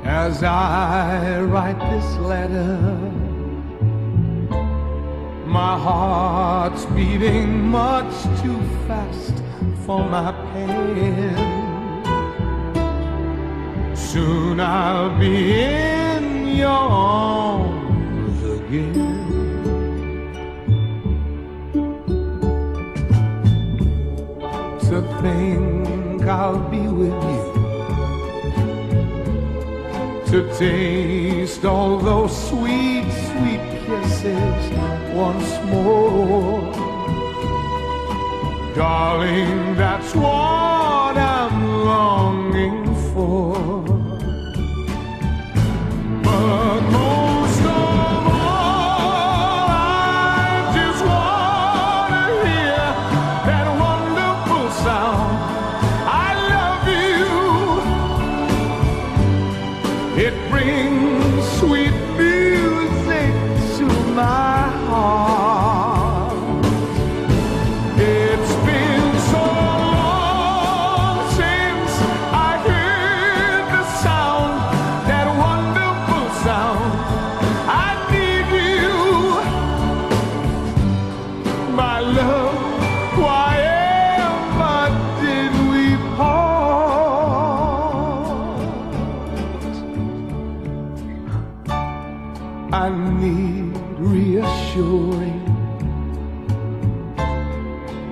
As I write this letter, my heart's beating much too fast for my pen. Soon I'll be in your arms again. To think I'll be with you, to taste all those sweet, sweet kisses once more. Darling, that's what I'm longing for. But most of all, I just want to hear that wonderful sound, I love you. It brings sweet music to my heart. It's been so long since I heard the sound, that wonderful sound. I need you, my love. Why ever did we part? I need reassuring.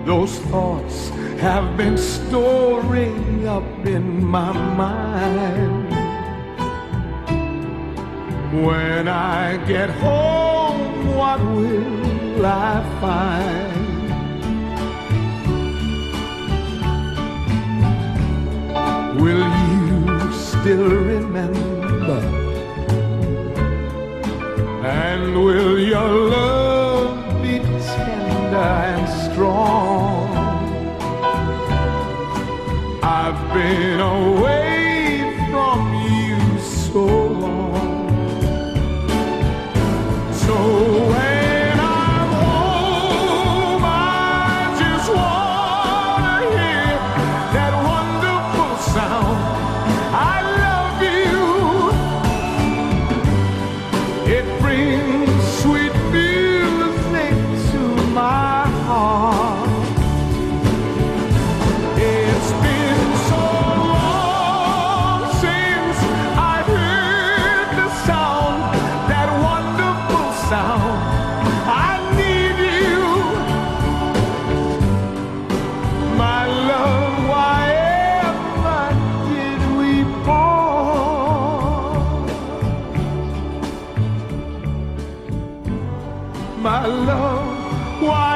Those thoughts have been storing up in my mind. When I get home, what will I find? Will you still remember? And will your love be tender and strong? I've been away from you so long. So when I'm home, I just want to hear that wonderful sound, I love you. It brings sweet music to my heart. It's been so long since I heard the sound, that wonderful sound. I need you, my love. Why ever did we part? My love, why